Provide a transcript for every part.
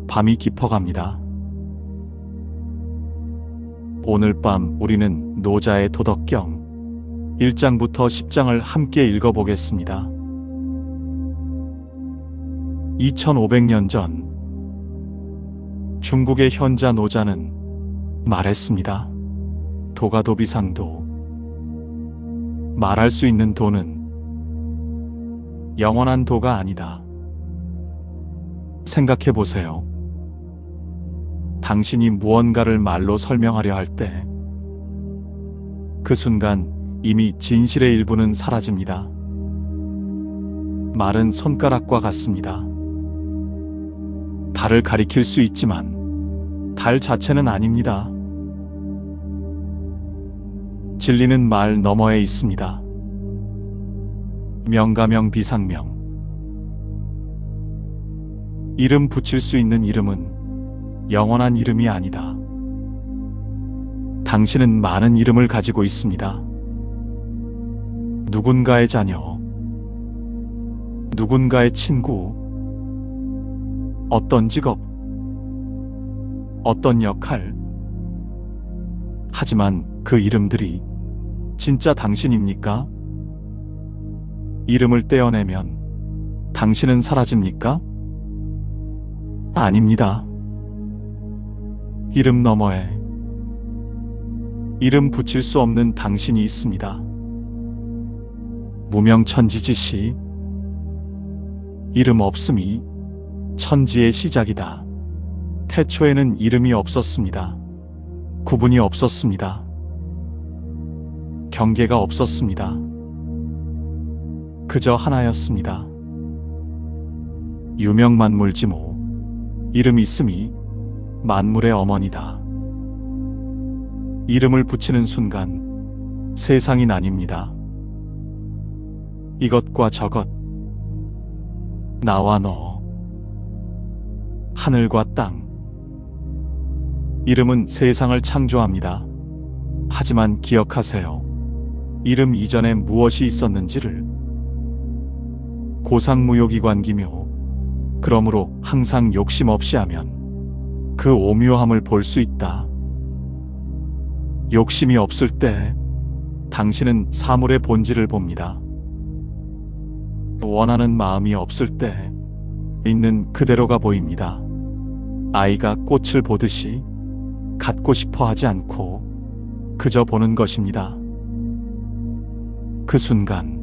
밤이 깊어갑니다. 오늘 밤 우리는 노자의 도덕경 1장부터 10장을 함께 읽어보겠습니다. 2500년 전 중국의 현자 노자는 말했습니다. 도가도비상도. 말할 수 있는 도는 영원한 도가 아니다. 생각해 보세요. 당신이 무언가를 말로 설명하려 할 때 그 순간 이미 진실의 일부는 사라집니다. 말은 손가락과 같습니다. 달을 가리킬 수 있지만 달 자체는 아닙니다. 진리는 말 너머에 있습니다. 명가명 비상명. 이름 붙일 수 있는 이름은 영원한 이름이 아니다. 당신은 많은 이름을 가지고 있습니다. 누군가의 자녀, 누군가의 친구, 어떤 직업, 어떤 역할. 하지만 그 이름들이 진짜 당신입니까? 이름을 떼어내면 당신은 사라집니까? 아닙니다. 이름 너머에 이름 붙일 수 없는 당신이 있습니다. 무명천지지시. 이름 없음이 천지의 시작이다. 태초에는 이름이 없었습니다. 구분이 없었습니다. 경계가 없었습니다. 그저 하나였습니다. 유명만물지모. 이름 있음이 만물의 어머니다. 이름을 붙이는 순간 세상이 나뉩니다. 이것과 저것, 나와 너, 하늘과 땅. 이름은 세상을 창조합니다. 하지만 기억하세요. 이름 이전에 무엇이 있었는지를. 고상무효기관기묘. 그러므로 항상 욕심 없이 하면 그 오묘함을 볼 수 있다. 욕심이 없을 때 당신은 사물의 본질을 봅니다. 원하는 마음이 없을 때 있는 그대로가 보입니다. 아이가 꽃을 보듯이 갖고 싶어 하지 않고 그저 보는 것입니다. 그 순간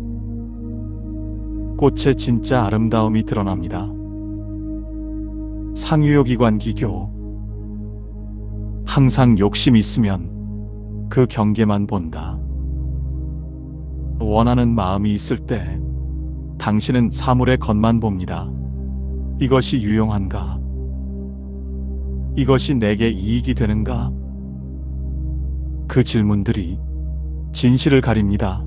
꽃의 진짜 아름다움이 드러납니다. 상유효기관기교. 항상 욕심 있으면 그 경계만 본다. 원하는 마음이 있을 때 당신은 사물의 겉만 봅니다. 이것이 유용한가? 이것이 내게 이익이 되는가? 그 질문들이 진실을 가립니다.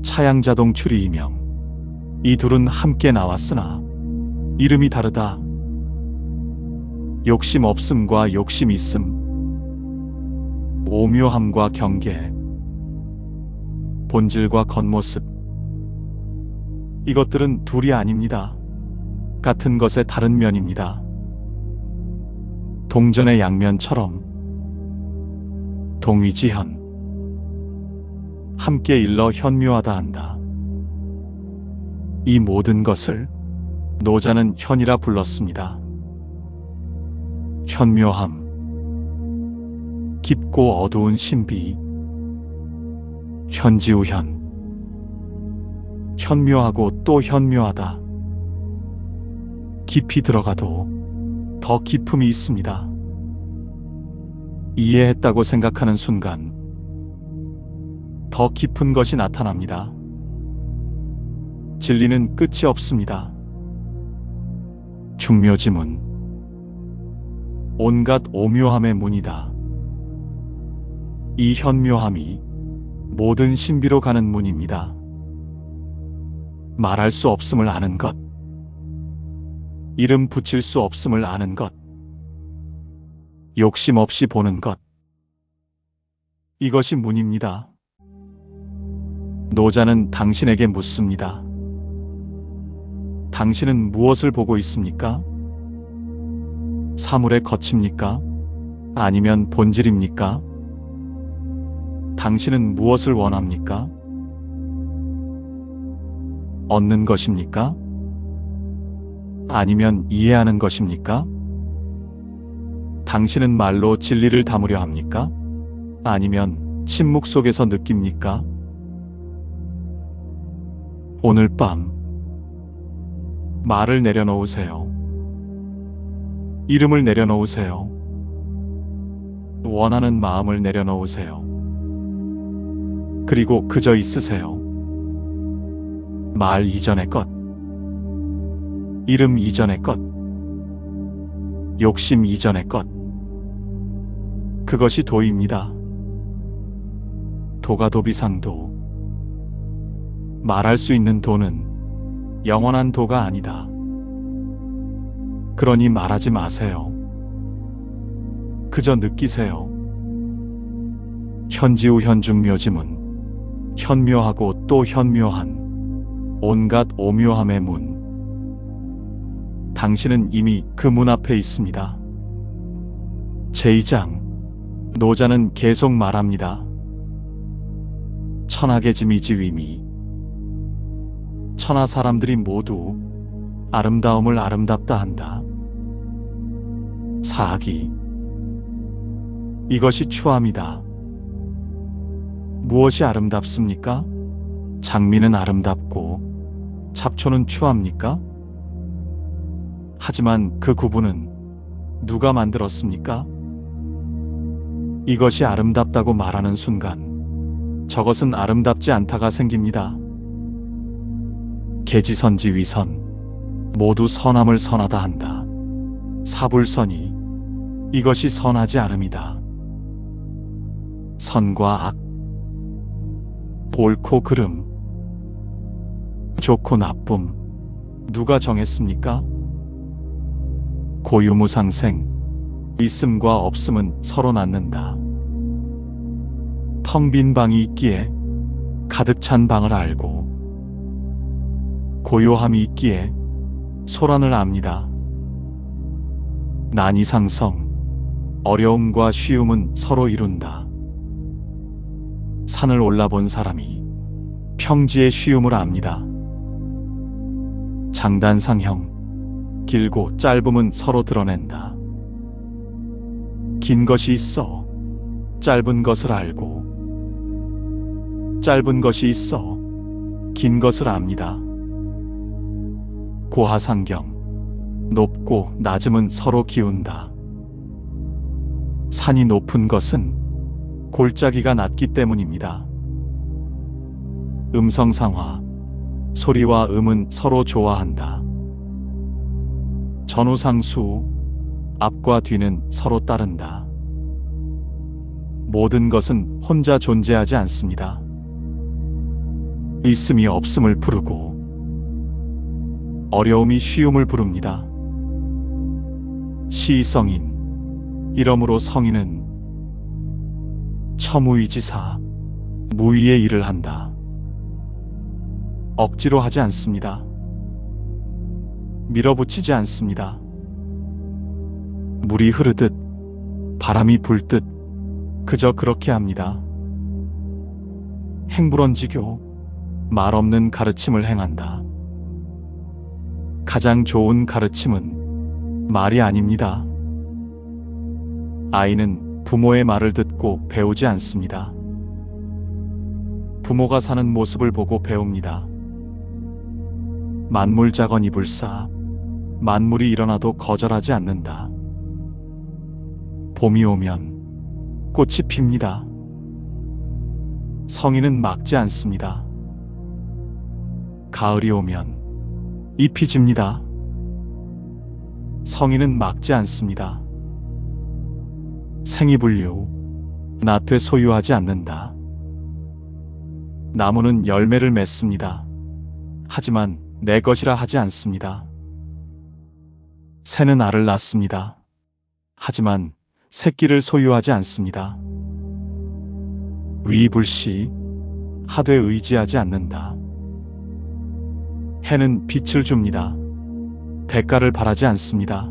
차양자동 추리이명. 이 둘은 함께 나왔으나 이름이 다르다. 욕심 없음과 욕심 있음. 오묘함과 경계. 본질과 겉모습. 이것들은 둘이 아닙니다. 같은 것의 다른 면입니다. 동전의 양면처럼 동위지현. 함께 일러 현묘하다 한다. 이 모든 것을 노자는 현이라 불렀습니다. 현묘함. 깊고 어두운 신비. 현지우현. 현묘하고 또 현묘하다. 깊이 들어가도 더 깊음이 있습니다. 이해했다고 생각하는 순간 더 깊은 것이 나타납니다. 진리는 끝이 없습니다. 중묘지문. 온갖 오묘함의 문이다. 이 현묘함이 모든 신비로 가는 문입니다. 말할 수 없음을 아는 것. 이름 붙일 수 없음을 아는 것. 욕심 없이 보는 것. 이것이 문입니다. 노자는 당신에게 묻습니다. 당신은 무엇을 보고 있습니까? 사물의 겉입니까? 아니면 본질입니까? 당신은 무엇을 원합니까? 얻는 것입니까? 아니면 이해하는 것입니까? 당신은 말로 진리를 담으려 합니까? 아니면 침묵 속에서 느낍니까? 오늘 밤 말을 내려놓으세요. 이름을 내려놓으세요. 원하는 마음을 내려놓으세요. 그리고 그저 있으세요. 말 이전의 것, 이름 이전의 것, 욕심 이전의 것. 그것이 도입니다. 도가 도비상도. 말할 수 있는 도는 영원한 도가 아니다. 그러니 말하지 마세요. 그저 느끼세요. 현지우 현중묘지문, 현묘하고 또 현묘한 온갖 오묘함의 문. 당신은 이미 그 문 앞에 있습니다. 제2장, 노자는 계속 말합니다. 천하계지미지위미. 천하 사람들이 모두 아름다움을 아름답다 한다. 사학이. 이것이 추함이다. 무엇이 아름답습니까? 장미는 아름답고 잡초는 추합니까? 하지만 그 구분은 누가 만들었습니까? 이것이 아름답다고 말하는 순간 저것은 아름답지 않다가 생깁니다. 계지선지 위선, 모두 선함을 선하다 한다. 사불선이, 이것이 선하지 않음이다. 선과 악, 옳고 그름, 좋고 나쁨, 누가 정했습니까? 고유무상생, 있음과 없음은 서로 낳는다. 텅 빈 방이 있기에 가득 찬 방을 알고, 고요함이 있기에 소란을 압니다. 난이상성, 어려움과 쉬움은 서로 이룬다. 산을 올라본 사람이 평지의 쉬움을 압니다. 장단상형, 길고 짧음은 서로 드러낸다. 긴 것이 있어 짧은 것을 알고, 짧은 것이 있어 긴 것을 압니다. 고하상경, 높고 낮음은 서로 기운다. 산이 높은 것은 골짜기가 낮기 때문입니다. 음성상화, 소리와 음은 서로 좋아한다. 전우상수, 앞과 뒤는 서로 따른다. 모든 것은 혼자 존재하지 않습니다. 있음이 없음을 부르고 어려움이 쉬움을 부릅니다. 시성인, 이러므로 성인은 처무의지사, 무의의 일을 한다. 억지로 하지 않습니다. 밀어붙이지 않습니다. 물이 흐르듯 바람이 불듯 그저 그렇게 합니다. 행불언지교, 말 없는 가르침을 행한다. 가장 좋은 가르침은 말이 아닙니다. 아이는 부모의 말을 듣고 배우지 않습니다. 부모가 사는 모습을 보고 배웁니다. 만물자건이 불사, 만물이 일어나도 거절하지 않는다. 봄이 오면 꽃이 핍니다. 성인은 막지 않습니다. 가을이 오면 잎이 집니다. 성인은 막지 않습니다. 생이불류, 나되 소유하지 않는다. 나무는 열매를 맺습니다. 하지만 내 것이라 하지 않습니다. 새는 알을 낳습니다. 하지만 새끼를 소유하지 않습니다. 위불시, 하되 의지하지 않는다. 해는 빛을 줍니다. 대가를 바라지 않습니다.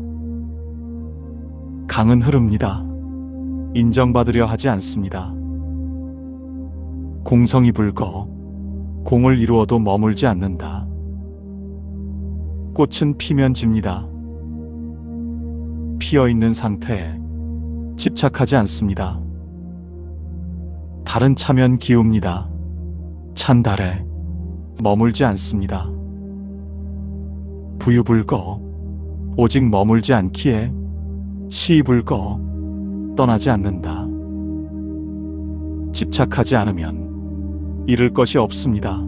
강은 흐릅니다. 인정받으려 하지 않습니다. 공성이 붉어 공을 이루어도 머물지 않는다. 꽃은 피면 집니다. 피어있는 상태에 집착하지 않습니다. 달은 차면 기웁니다. 찬 달에 머물지 않습니다. 부유불거 오직 머물지 않기에 시이불거 떠나지 않는다. 집착하지 않으면 잃을 것이 없습니다.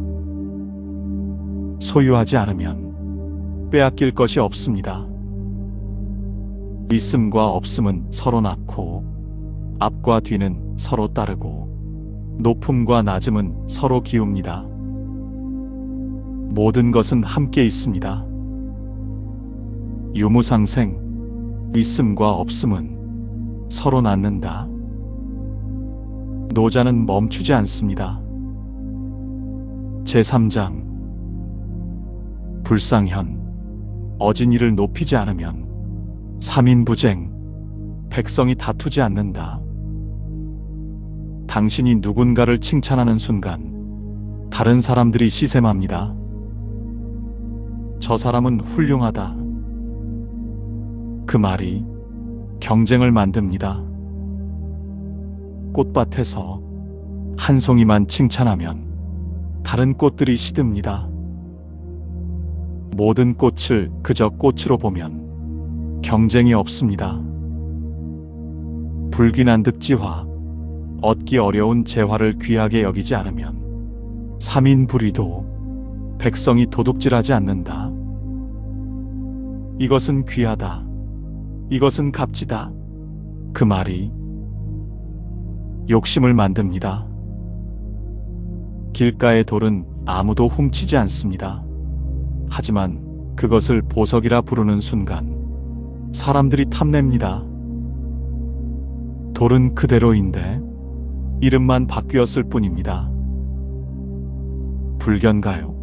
소유하지 않으면 빼앗길 것이 없습니다. 있음과 없음은 서로 낳고 앞과 뒤는 서로 따르고 높음과 낮음은 서로 기웁니다. 모든 것은 함께 있습니다. 유무상생, 있음과 없음은 서로 낳는다. 노자는 멈추지 않습니다. 제3장 불상현, 어진이를 높이지 않으면 삼인부쟁, 백성이 다투지 않는다. 당신이 누군가를 칭찬하는 순간 다른 사람들이 시샘합니다. 저 사람은 훌륭하다. 그 말이 경쟁을 만듭니다. 꽃밭에서 한 송이만 칭찬하면 다른 꽃들이 시듭니다. 모든 꽃을 그저 꽃으로 보면 경쟁이 없습니다. 불귀난득지화, 얻기 어려운 재화를 귀하게 여기지 않으면 삼인불의도 백성이 도둑질하지 않는다. 이것은 귀하다. 이것은 값지다. 그 말이 욕심을 만듭니다. 길가의 돌은 아무도 훔치지 않습니다. 하지만 그것을 보석이라 부르는 순간 사람들이 탐냅니다. 돌은 그대로인데 이름만 바뀌었을 뿐입니다. 불견가요.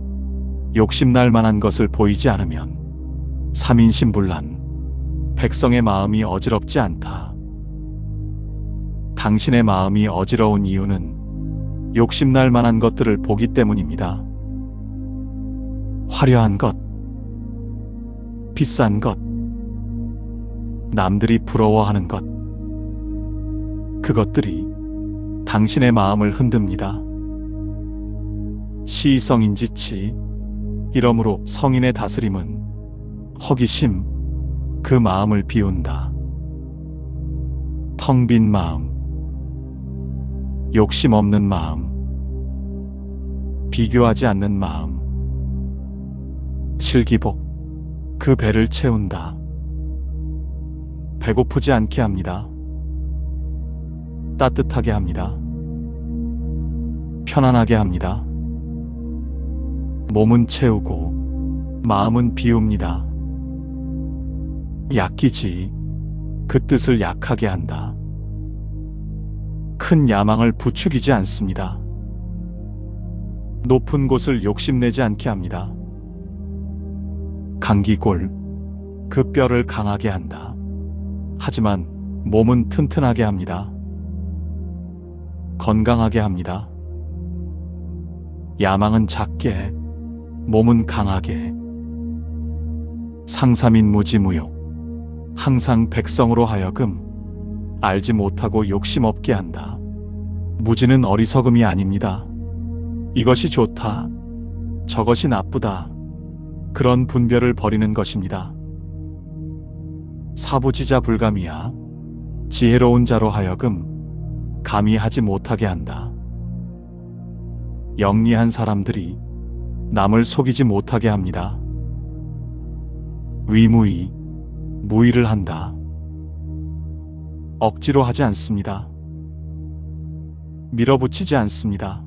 욕심날 만한 것을 보이지 않으면 삼인신불란, 백성의 마음이 어지럽지 않다. 당신의 마음이 어지러운 이유는 욕심날 만한 것들을 보기 때문입니다. 화려한 것, 비싼 것, 남들이 부러워하는 것, 그것들이 당신의 마음을 흔듭니다. 시성인지치, 이러므로 성인의 다스림은 허기심, 그 마음을 비운다. 텅 빈 마음, 욕심 없는 마음, 비교하지 않는 마음, 실기복, 그 배를 채운다. 배고프지 않게 합니다. 따뜻하게 합니다. 편안하게 합니다. 몸은 채우고 마음은 비웁니다. 약기지, 그 뜻을 약하게 한다. 큰 야망을 부추기지 않습니다. 높은 곳을 욕심내지 않게 합니다. 강기골, 그 뼈를 강하게 한다. 하지만 몸은 튼튼하게 합니다. 건강하게 합니다. 야망은 작게, 몸은 강하게. 상삼인 무지무욕, 항상 백성으로 하여금 알지 못하고 욕심 없게 한다. 무지는 어리석음이 아닙니다. 이것이 좋다, 저것이 나쁘다, 그런 분별을 버리는 것입니다. 사부지자 불감이야, 지혜로운 자로 하여금 감히 하지 못하게 한다. 영리한 사람들이 남을 속이지 못하게 합니다. 위무의, 무의를 한다. 억지로 하지 않습니다. 밀어붙이지 않습니다.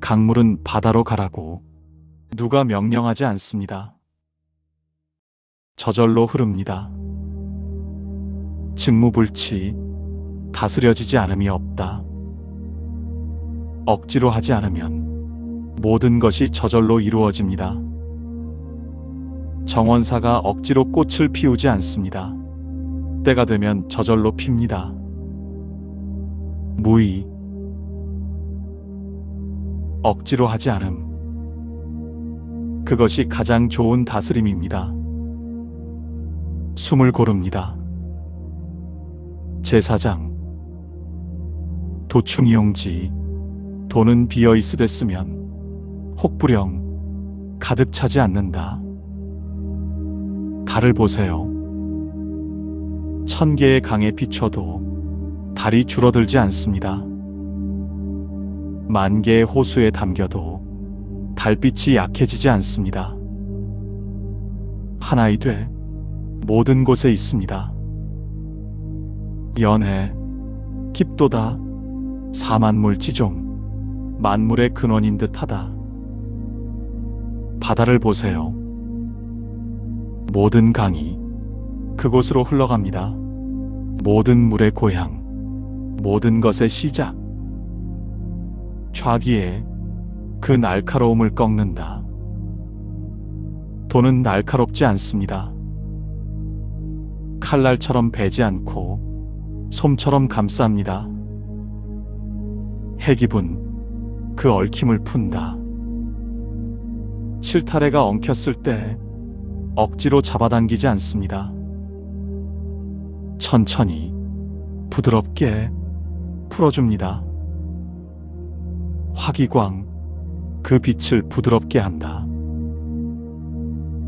강물은 바다로 가라고 누가 명령하지 않습니다. 저절로 흐릅니다. 직무불치, 다스려지지 않음이 없다. 억지로 하지 않으면 모든 것이 저절로 이루어집니다. 정원사가 억지로 꽃을 피우지 않습니다. 때가 되면 저절로 핍니다. 무의, 억지로 하지 않음. 그것이 가장 좋은 다스림입니다. 숨을 고릅니다. 제사장, 도충이용지, 돈은 비어있으됐으면 혹부령 가득 차지 않는다. 달을 보세요. 1000개의 강에 비춰도 달이 줄어들지 않습니다. 10,000개의 호수에 담겨도 달빛이 약해지지 않습니다. 하나이 돼 모든 곳에 있습니다. 연해, 깊도다, 사만물지종, 만물의 근원인 듯하다. 바다를 보세요. 모든 강이 그곳으로 흘러갑니다. 모든 물의 고향, 모든 것의 시작. 좌기에 그 날카로움을 꺾는다. 돈은 날카롭지 않습니다. 칼날처럼 베지 않고 솜처럼 감쌉니다. 해깁은 그 얽힘을 푼다. 실타래가 엉켰을 때 억지로 잡아당기지 않습니다. 천천히 부드럽게 풀어줍니다. 화기광 그 빛을 부드럽게 한다.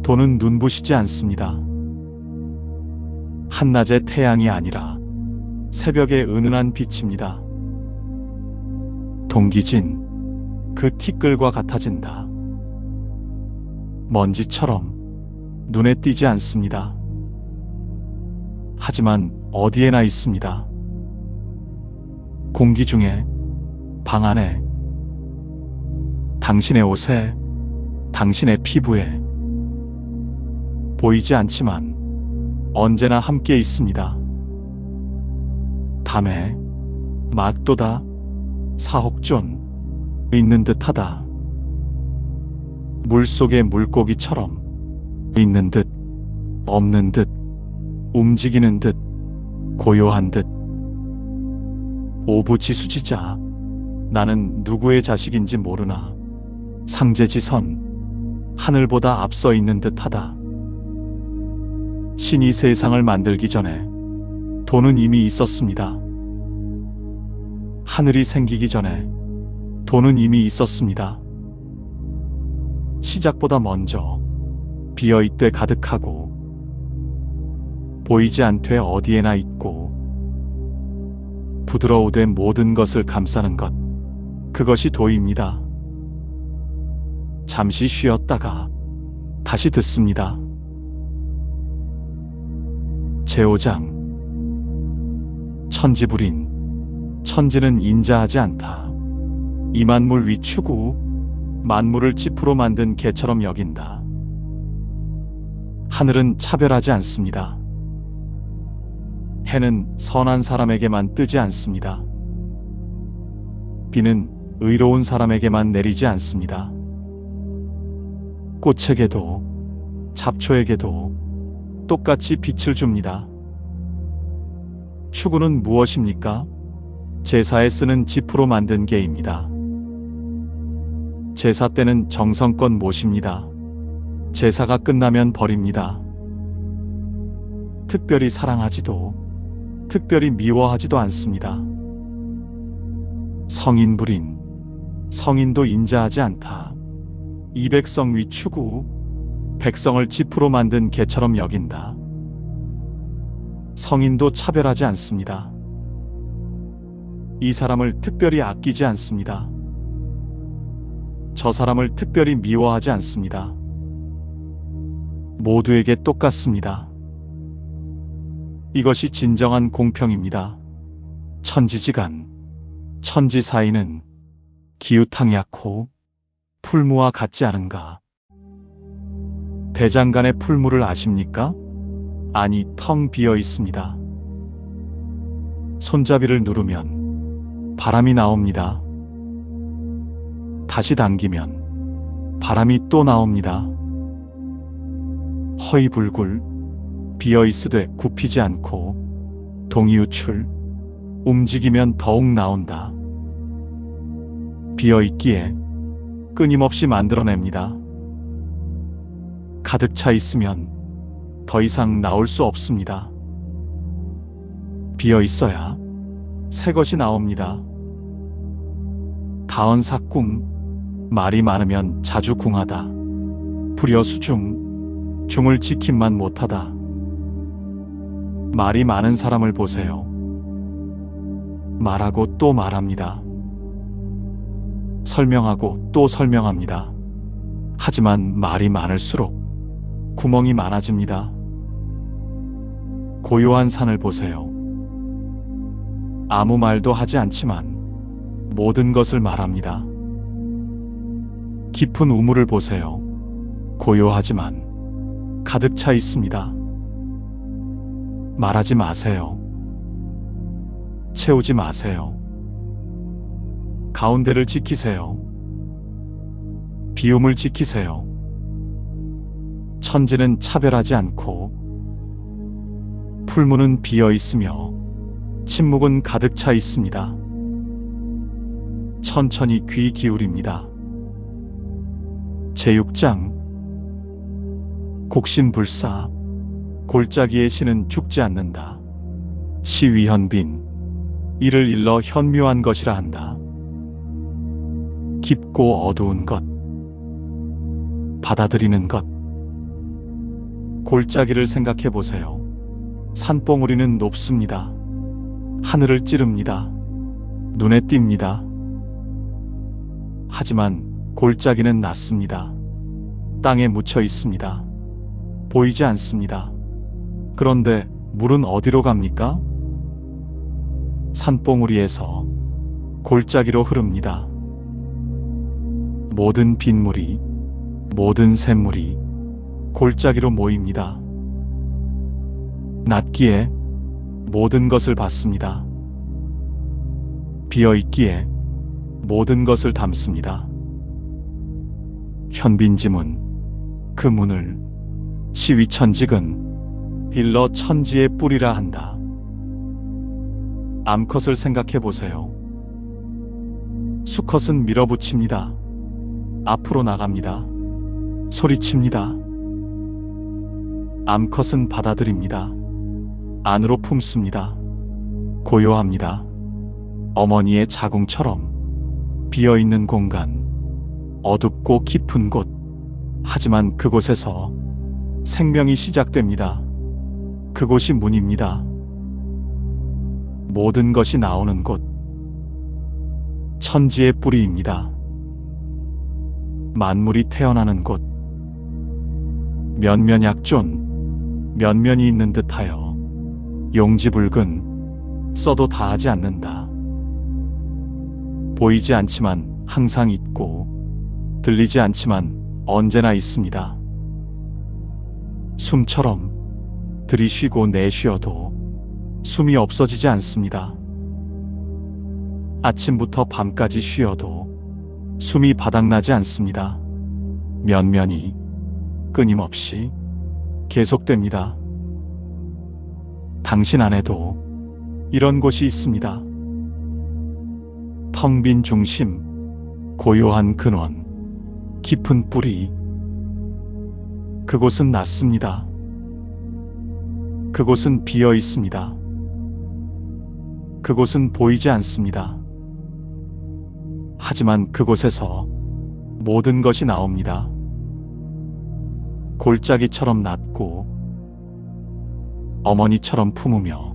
돈은 눈부시지 않습니다. 한낮의 태양이 아니라 새벽의 은은한 빛입니다. 동기진 그 티끌과 같아진다. 먼지처럼 눈에 띄지 않습니다. 하지만 어디에나 있습니다. 공기 중에, 방 안에, 당신의 옷에, 당신의 피부에. 보이지 않지만 언제나 함께 있습니다. 담에, 막도다, 사혹존, 있는 듯하다. 물속의 물고기처럼 있는 듯, 없는 듯, 움직이는 듯, 고요한 듯. 오부지수지자, 나는 누구의 자식인지 모르나 상제지선, 하늘보다 앞서 있는 듯하다. 신이 세상을 만들기 전에 돈은 이미 있었습니다. 하늘이 생기기 전에 돈은 이미 있었습니다. 시작보다 먼저 비어있되 가득하고 보이지 않되 어디에나 있고 부드러우되 모든 것을 감싸는 것, 그것이 도입니다. 잠시 쉬었다가 다시 듣습니다. 제오장, 천지불인, 천지는 인자하지 않다. 이 만물 위추구, 만물을 짚으로 만든 개처럼 여긴다. 하늘은 차별하지 않습니다. 해는 선한 사람에게만 뜨지 않습니다. 비는 의로운 사람에게만 내리지 않습니다. 꽃에게도 잡초에게도 똑같이 빛을 줍니다. 추구는 무엇입니까? 제사에 쓰는 지푸로 만든 개입니다. 제사 때는 정성껏 모십니다. 제사가 끝나면 버립니다. 특별히 사랑하지도 특별히 미워하지도 않습니다. 성인불인, 성인도 인자하지 않다. 이 백성 위추구, 백성을 지푸로 만든 개처럼 여긴다. 성인도 차별하지 않습니다. 이 사람을 특별히 아끼지 않습니다. 저 사람을 특별히 미워하지 않습니다. 모두에게 똑같습니다. 이것이 진정한 공평입니다. 천지지간, 천지 사이는 기우탕약호, 풀무와 같지 않은가? 대장간의 풀무를 아십니까? 아니, 텅 비어 있습니다. 손잡이를 누르면 바람이 나옵니다. 다시 당기면 바람이 또 나옵니다. 허이불굴 비어 있으되 굽히지 않고 동이유출. 움직이면 더욱 나온다. 비어있기에 끊임없이 만들어냅니다. 가득 차 있으면 더 이상 나올 수 없습니다. 비어 있어야 새 것이 나옵니다. 다언삭궁. 말이 많으면 자주 궁하다. 불여수중. 중을 지킴만 못하다. 말이 많은 사람을 보세요. 말하고 또 말합니다. 설명하고 또 설명합니다. 하지만 말이 많을수록 구멍이 많아집니다. 고요한 산을 보세요. 아무 말도 하지 않지만 모든 것을 말합니다. 깊은 우물을 보세요. 고요하지만 가득 차 있습니다. 말하지 마세요. 채우지 마세요. 가운데를 지키세요. 비움을 지키세요. 천지는 차별하지 않고 풀무는 비어 있으며 침묵은 가득 차 있습니다. 천천히 귀 기울입니다. 제6장. 곡신불사. 골짜기의 신은 죽지 않는다. 시위현빈. 이를 일러 현묘한 것이라 한다. 깊고 어두운 것. 받아들이는 것. 골짜기를 생각해 보세요. 산봉우리는 높습니다. 하늘을 찌릅니다. 눈에 띕니다. 하지만 골짜기는 낮습니다. 땅에 묻혀 있습니다. 보이지 않습니다. 그런데 물은 어디로 갑니까? 산봉우리에서 골짜기로 흐릅니다. 모든 빗물이, 모든 샘물이 골짜기로 모입니다. 낮기에 모든 것을 받습니다. 비어있기에 모든 것을 담습니다. 현빈지문. 그 문을 시위천직은 일러 천지의 뿌리라 한다. 암컷을 생각해 보세요. 수컷은 밀어붙입니다. 앞으로 나갑니다. 소리칩니다. 암컷은 받아들입니다. 안으로 품습니다. 고요합니다. 어머니의 자궁처럼 비어있는 공간, 어둡고 깊은 곳. 하지만 그곳에서 생명이 시작됩니다. 그곳이 문입니다. 모든 것이 나오는 곳. 천지의 뿌리입니다. 만물이 태어나는 곳. 면면약존. 면면이 있는 듯하여 용지불근. 써도 다하지 않는다. 보이지 않지만 항상 있고 들리지 않지만 언제나 있습니다. 숨처럼 들이쉬고 내쉬어도 숨이 없어지지 않습니다. 아침부터 밤까지 쉬어도 숨이 바닥나지 않습니다. 면면이 끊임없이 계속됩니다. 당신 안에도 이런 곳이 있습니다. 텅 빈 중심, 고요한 근원, 깊은 뿌리. 그곳은 낮습니다. 그곳은 비어 있습니다. 그곳은 보이지 않습니다. 하지만 그곳에서 모든 것이 나옵니다. 골짜기처럼 낮고 어머니처럼 품으며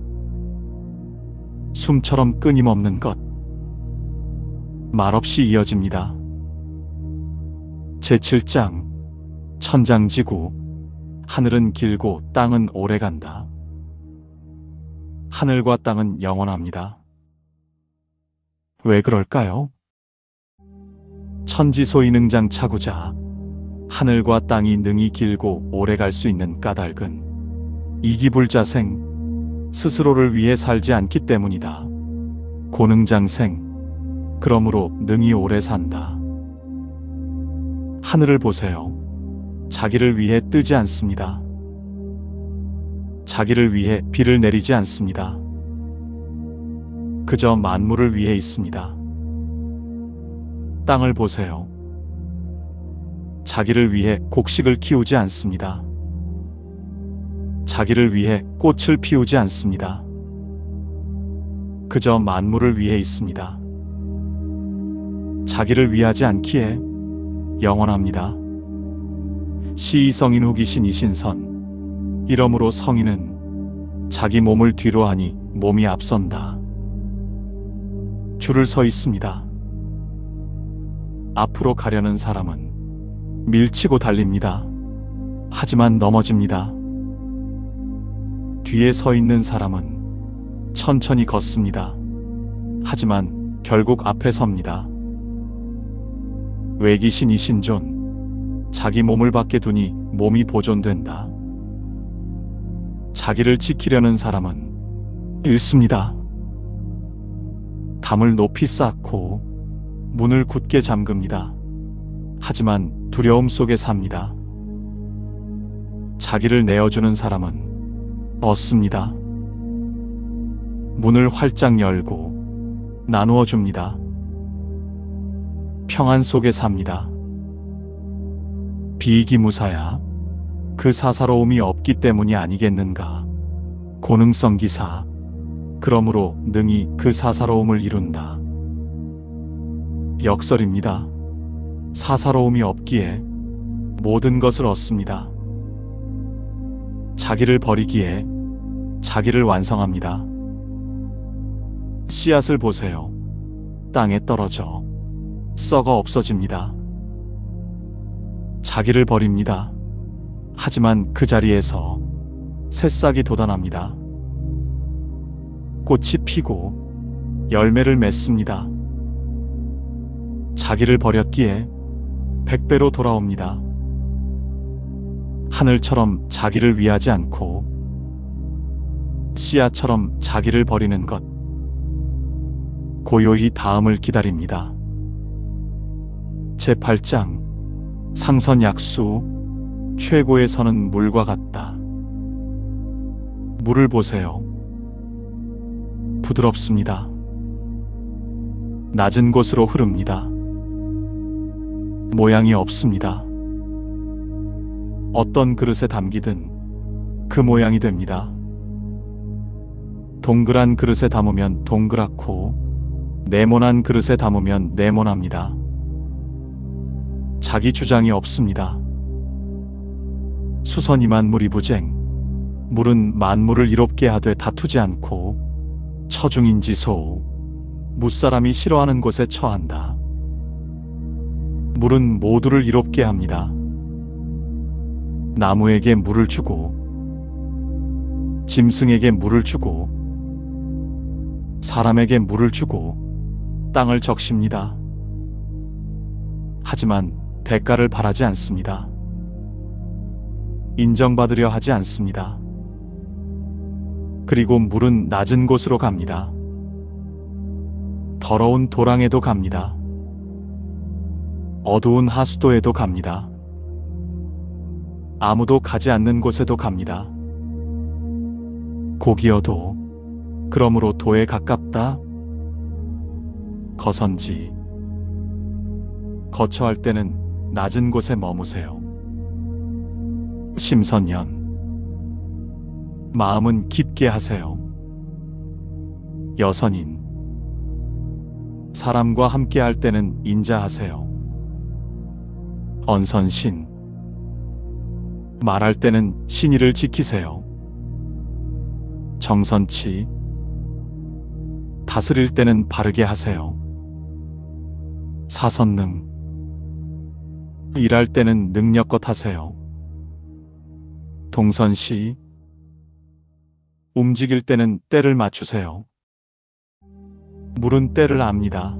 숨처럼 끊임없는 것. 말없이 이어집니다. 제7장. 천장지구. 하늘은 길고 땅은 오래간다. 하늘과 땅은 영원합니다. 왜 그럴까요? 천지소이능장차구자. 하늘과 땅이 능히 길고 오래 갈 수 있는 까닭은 이기불자생, 스스로를 위해 살지 않기 때문이다. 고능장생, 그러므로 능히 오래 산다. 하늘을 보세요. 자기를 위해 뜨지 않습니다. 자기를 위해 비를 내리지 않습니다. 그저 만물을 위해 있습니다. 땅을 보세요. 자기를 위해 곡식을 키우지 않습니다. 자기를 위해 꽃을 피우지 않습니다. 그저 만물을 위해 있습니다. 자기를 위하지 않기에 영원합니다. 시의성인 후기신 이신선. 이러므로 성인은 자기 몸을 뒤로 하니 몸이 앞선다. 줄을 서 있습니다. 앞으로 가려는 사람은 밀치고 달립니다. 하지만 넘어집니다. 뒤에 서 있는 사람은 천천히 걷습니다. 하지만 결국 앞에 섭니다. 외기신 이신존. 자기 몸을 밖에 두니 몸이 보존된다. 자기를 지키려는 사람은 잃습니다. 담을 높이 쌓고 문을 굳게 잠급니다. 하지만 두려움 속에 삽니다. 자기를 내어주는 사람은 얻습니다. 문을 활짝 열고 나누어 줍니다. 평안 속에 삽니다. 비이기무사야. 그 사사로움이 없기 때문이 아니겠는가. 고능성 기사. 그러므로 능히 그 사사로움을 이룬다. 역설입니다. 사사로움이 없기에 모든 것을 얻습니다. 자기를 버리기에 자기를 완성합니다. 씨앗을 보세요. 땅에 떨어져 썩어 없어집니다. 자기를 버립니다. 하지만 그 자리에서 새싹이 돋아납니다. 꽃이 피고 열매를 맺습니다. 자기를 버렸기에 100배로 돌아옵니다. 하늘처럼 자기를 위하지 않고 씨앗처럼 자기를 버리는 것, 고요히 다음을 기다립니다. 제8장 상선약수. 최고의 선은 물과 같다. 물을 보세요. 부드럽습니다. 낮은 곳으로 흐릅니다. 모양이 없습니다. 어떤 그릇에 담기든 그 모양이 됩니다. 동그란 그릇에 담으면 동그랗고 네모난 그릇에 담으면 네모납니다. 자기 주장이 없습니다. 수선이만 무리부쟁. 물은 만물을 이롭게 하되 다투지 않고 처중인지소. 무사람이 싫어하는 곳에 처한다. 물은 모두를 이롭게 합니다. 나무에게 물을 주고 짐승에게 물을 주고 사람에게 물을 주고 땅을 적십니다. 하지만 대가를 바라지 않습니다. 인정받으려 하지 않습니다. 그리고 물은 낮은 곳으로 갑니다. 더러운 도랑에도 갑니다. 어두운 하수도에도 갑니다. 아무도 가지 않는 곳에도 갑니다. 고기여도 그러므로 도에 가깝다. 거선지. 거처할 때는 낮은 곳에 머무세요. 심선연. 마음은 깊게 하세요. 여선인. 사람과 함께 할 때는 인자하세요. 언선신. 말할 때는 신의를 지키세요. 정선치. 다스릴 때는 바르게 하세요. 사선능. 일할 때는 능력껏 하세요. 동선시. 움직일 때는 때를 맞추세요. 물은 때를 압니다.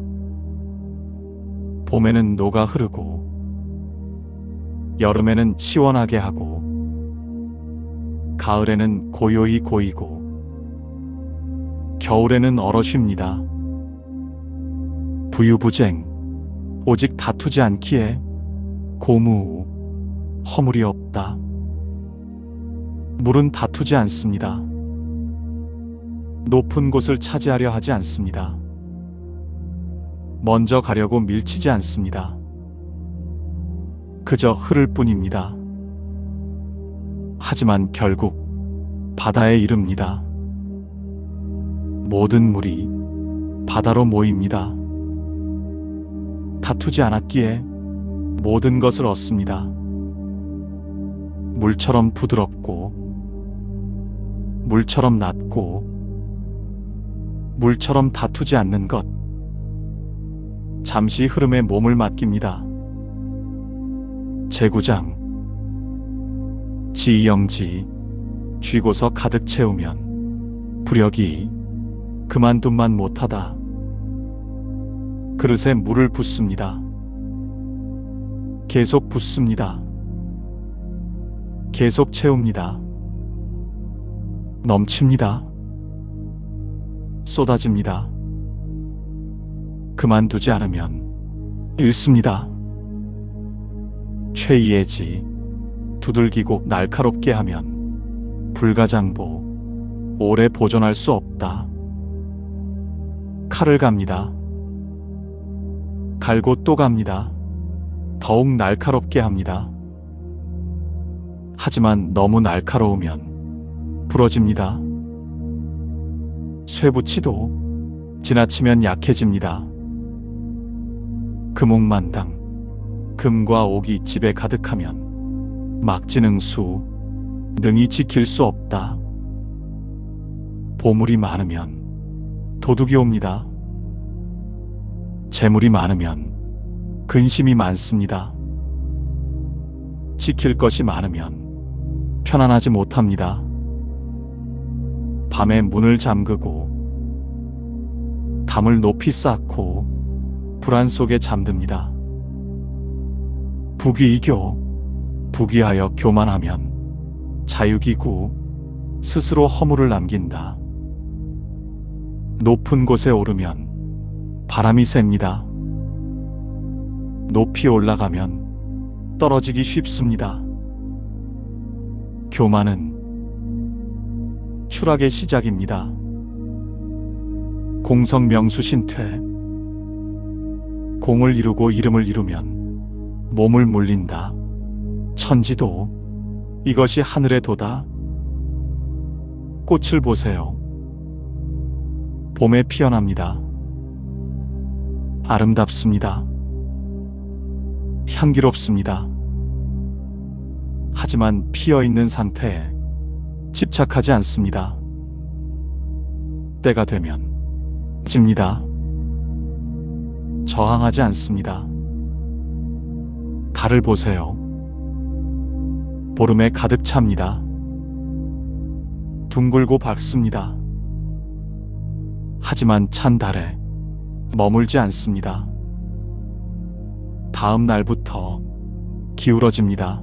봄에는 녹아 흐르고 여름에는 시원하게 하고 가을에는 고요히 고이고 겨울에는 얼어 쉽니다. 부유부쟁. 오직 다투지 않기에 고무. 허물이 없다. 물은 다투지 않습니다. 높은 곳을 차지하려 하지 않습니다. 먼저 가려고 밀치지 않습니다. 그저 흐를 뿐입니다. 하지만 결국 바다에 이릅니다. 모든 물이 바다로 모입니다. 다투지 않았기에 모든 것을 얻습니다. 물처럼 부드럽고, 물처럼 낮고, 물처럼 다투지 않는 것. 잠시 흐름에 몸을 맡깁니다. 제구장, 지이영지, 쥐고서 가득 채우면 부력이 그만둔만 못하다. 그릇에 물을 붓습니다. 계속 붓습니다. 계속 채웁니다. 넘칩니다. 쏟아집니다. 그만두지 않으면 잃습니다. 최이의 지, 두들기고 날카롭게 하면 불가장보, 오래 보존할 수 없다. 칼을 갑니다. 갈고 또 갑니다. 더욱 날카롭게 합니다. 하지만 너무 날카로우면 부러집니다. 쇠붙이도 지나치면 약해집니다. 금옥만당, 금과 옥이 집에 가득하면 막지능수, 능히 지킬 수 없다. 보물이 많으면 도둑이 옵니다. 재물이 많으면 근심이 많습니다. 지킬 것이 많으면 편안하지 못합니다. 밤에 문을 잠그고 담을 높이 쌓고 불안 속에 잠듭니다. 부귀이교, 부귀하여 교만하면 자유기구, 스스로 허물을 남긴다. 높은 곳에 오르면 바람이 셉니다. 높이 올라가면 떨어지기 쉽습니다. 교만은 추락의 시작입니다. 공성명수신퇴, 공을 이루고 이름을 이루면 몸을 물린다. 천지도 이것이 하늘의 도다. 꽃을 보세요. 봄에 피어납니다. 아름답습니다. 향기롭습니다. 하지만 피어있는 상태에 집착하지 않습니다. 때가 되면 집니다. 저항하지 않습니다. 달을 보세요. 보름에 가득 찹니다. 둥글고 밝습니다. 하지만 찬 달에 머물지 않습니다. 다음 날부터 기울어집니다.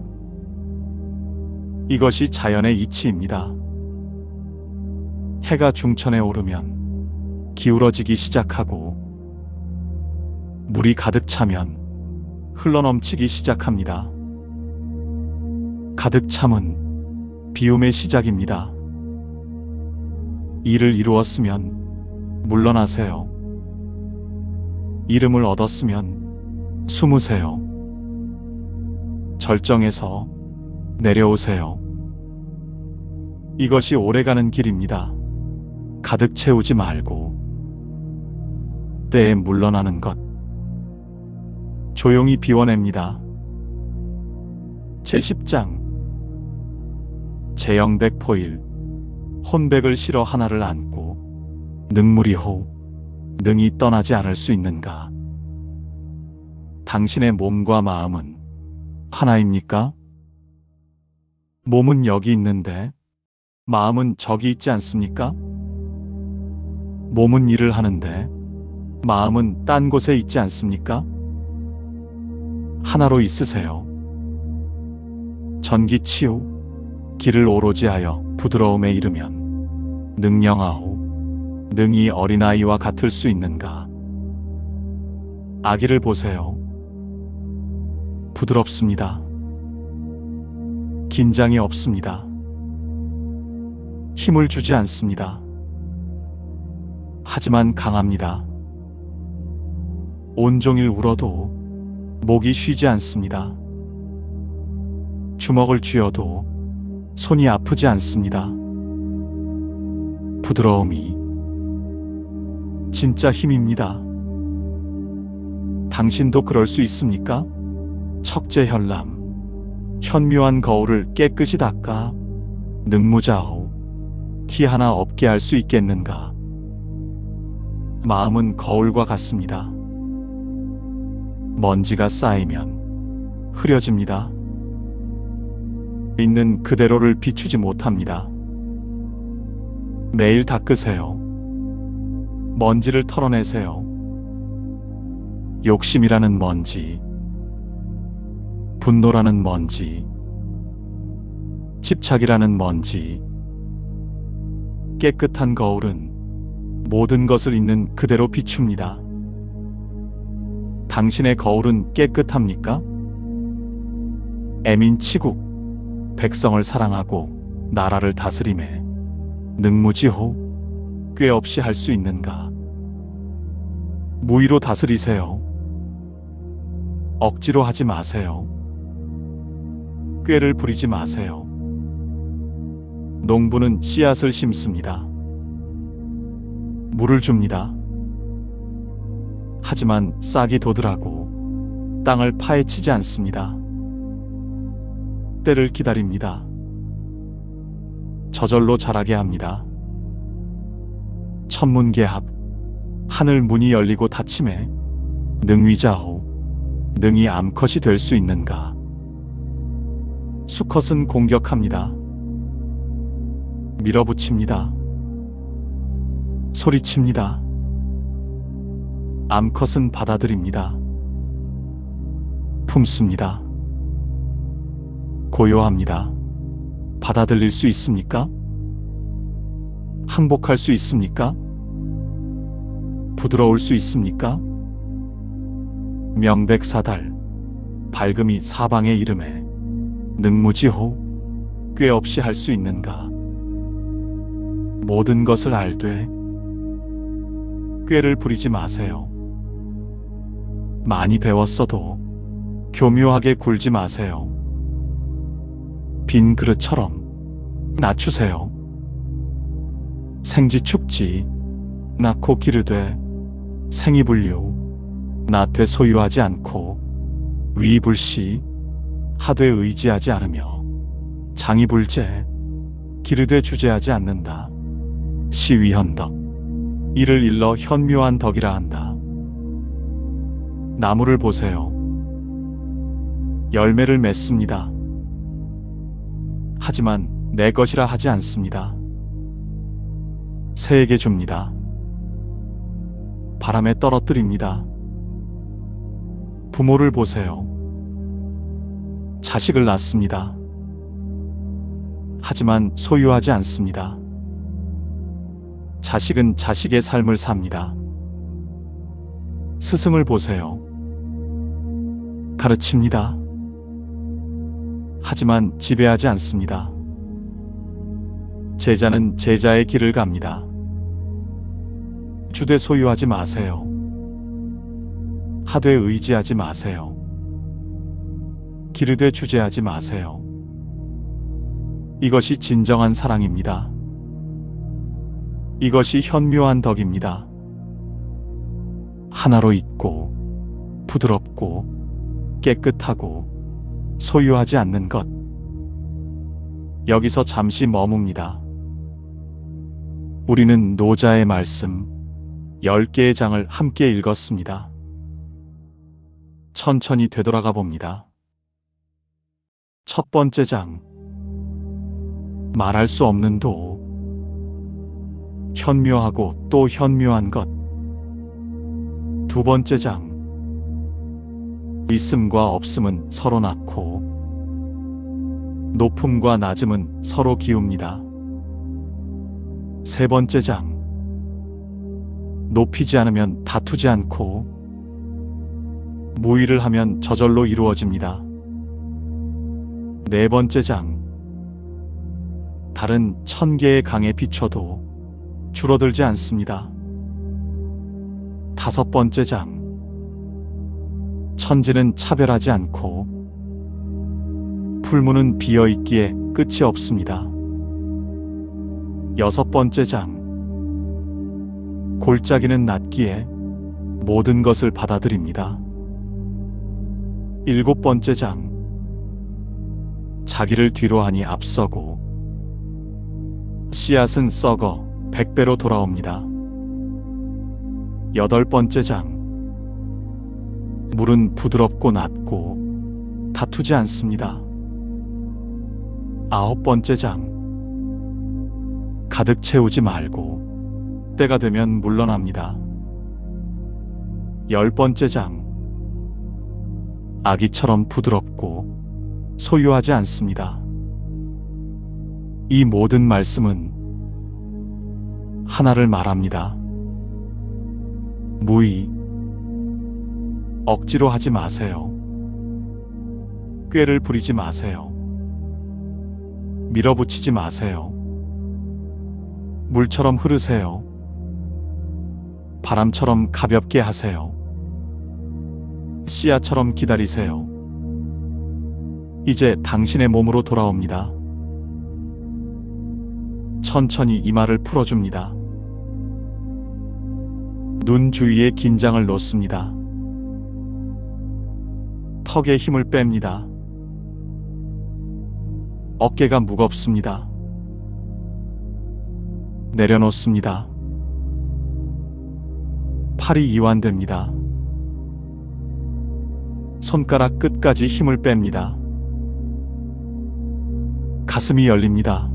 이것이 자연의 이치입니다. 해가 중천에 오르면 기울어지기 시작하고 물이 가득 차면 흘러넘치기 시작합니다. 가득 참은 비움의 시작입니다. 일을 이루었으면 물러나세요. 이름을 얻었으면 숨으세요. 절정에서 내려오세요. 이것이 오래가는 길입니다. 가득 채우지 말고 때에 물러나는 것. 조용히 비워냅니다. 제10장 제영백포일 혼백을 실어 하나를 안고 능무리호 능히 떠나지 않을 수 있는가? 당신의 몸과 마음은 하나입니까? 몸은 여기 있는데 마음은 저기 있지 않습니까? 몸은 일을 하는데 마음은 딴 곳에 있지 않습니까? 하나로 있으세요. 전기치유, 길을 오로지 하여 부드러움에 이르면 능령하오, 능히 어린아이와 같을 수 있는가? 아기를 보세요. 부드럽습니다. 긴장이 없습니다. 힘을 주지 않습니다. 하지만 강합니다. 온종일 울어도 목이 쉬지 않습니다. 주먹을 쥐어도 손이 아프지 않습니다. 부드러움이 진짜 힘입니다. 당신도 그럴 수 있습니까? 척제현람, 현묘한 거울을 깨끗이 닦아 능무자호, 티 하나 없게 할 수 있겠는가? 마음은 거울과 같습니다. 먼지가 쌓이면 흐려집니다. 있는 그대로를 비추지 못합니다. 매일 닦으세요. 먼지를 털어내세요. 욕심이라는 먼지, 분노라는 먼지, 집착이라는 먼지. 깨끗한 거울은 모든 것을 있는 그대로 비춥니다. 당신의 거울은 깨끗합니까? 애민치국, 백성을 사랑하고 나라를 다스림에 능무지호, 꾀 없이 할 수 있는가? 무의로 다스리세요. 억지로 하지 마세요. 꾀를 부리지 마세요. 농부는 씨앗을 심습니다. 물을 줍니다. 하지만 싹이 돋으라고 땅을 파헤치지 않습니다. 때를 기다립니다. 저절로 자라게 합니다. 천문개합, 하늘 문이 열리고 닫힘에 능위자호, 능이 암컷이 될 수 있는가? 수컷은 공격합니다. 밀어붙입니다. 소리칩니다. 암컷은 받아들입니다. 품습니다. 고요합니다. 받아들일 수 있습니까? 항복할 수 있습니까? 부드러울 수 있습니까? 명백사달, 밝음이 사방에 이름에 능무지호, 꾀 없이 할 수 있는가? 모든 것을 알되 꾀를 부리지 마세요. 많이 배웠어도 교묘하게 굴지 마세요. 빈 그릇처럼 낮추세요. 생지축지, 낳고 기르되 생이불류, 낳되 소유하지 않고 위불시, 하되 의지하지 않으며 장이불제, 기르되 주제하지 않는다. 시위현덕, 이를 일러 현묘한 덕이라 한다. 나무를 보세요. 열매를 맺습니다. 하지만 내 것이라 하지 않습니다. 새에게 줍니다. 바람에 떨어뜨립니다. 부모를 보세요. 자식을 낳습니다. 하지만 소유하지 않습니다. 자식은 자식의 삶을 삽니다. 스승을 보세요. 가르칩니다. 하지만 지배하지 않습니다. 제자는 제자의 길을 갑니다. 주되 소유하지 마세요. 하되 의지하지 마세요. 기르되 주제하지 마세요. 이것이 진정한 사랑입니다. 이것이 현묘한 덕입니다. 하나로 있고 부드럽고 깨끗하고 소유하지 않는 것. 여기서 잠시 머뭅니다. 우리는 노자의 말씀 10개의 장을 함께 읽었습니다. 천천히 되돌아가 봅니다. 첫 번째 장, 말할 수 없는 도, 현묘하고 또 현묘한 것. 두 번째 장, 있음과 없음은 서로 낳고 높음과 낮음은 서로 기웁니다. 세 번째 장, 높이지 않으면 다투지 않고 무의를 하면 저절로 이루어집니다. 네 번째 장, 달은 1000개의 강에 비춰도 줄어들지 않습니다. 5번째 장. 천지는 차별하지 않고 풀무는 비어 있기에 끝이 없습니다. 6번째 장. 골짜기는 낮기에 모든 것을 받아들입니다. 7번째 장. 자기를 뒤로하니 앞서고 씨앗은 썩어 100배로 돌아옵니다. 8번째 장. 물은 부드럽고 낮고 다투지 않습니다. 9번째 장. 가득 채우지 말고 때가 되면 물러납니다. 10번째 장. 아기처럼 부드럽고 소유하지 않습니다. 이 모든 말씀은 하나를 말합니다. 무의. 억지로 하지 마세요. 꾀를 부리지 마세요. 밀어붙이지 마세요. 물처럼 흐르세요. 바람처럼 가볍게 하세요. 씨앗처럼 기다리세요. 이제 당신의 몸으로 돌아옵니다. 천천히 이마를 풀어줍니다. 눈 주위에 긴장을 놓습니다. 턱에 힘을 뺍니다. 어깨가 무겁습니다. 내려놓습니다. 팔이 이완됩니다. 손가락 끝까지 힘을 뺍니다. 가슴이 열립니다.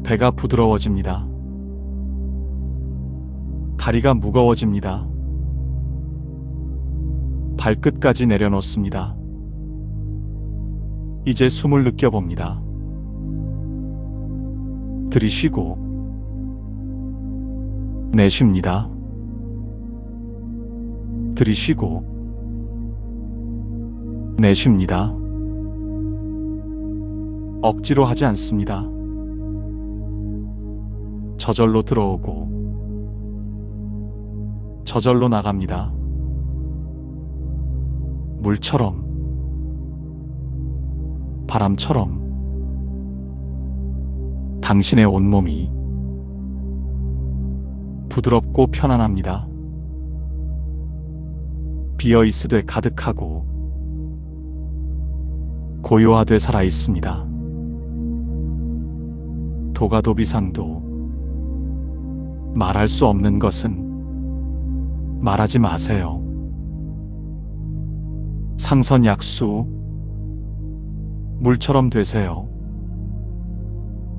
배가 부드러워집니다. 다리가 무거워집니다. 발끝까지 내려놓습니다. 이제 숨을 느껴봅니다. 들이쉬고 내쉽니다. 들이쉬고 내쉽니다. 억지로 하지 않습니다. 저절로 들어오고 저절로 나갑니다. 물처럼, 바람처럼 당신의 온몸이 부드럽고 편안합니다. 비어있으되 가득하고 고요하되 살아있습니다. 도가도비상도 말할 수 없는 것은 말하지 마세요. 상선약수 물처럼 되세요.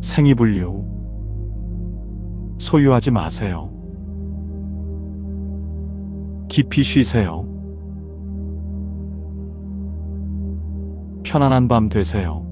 생이불류 소유하지 마세요. 깊이 쉬세요. 편안한 밤 되세요.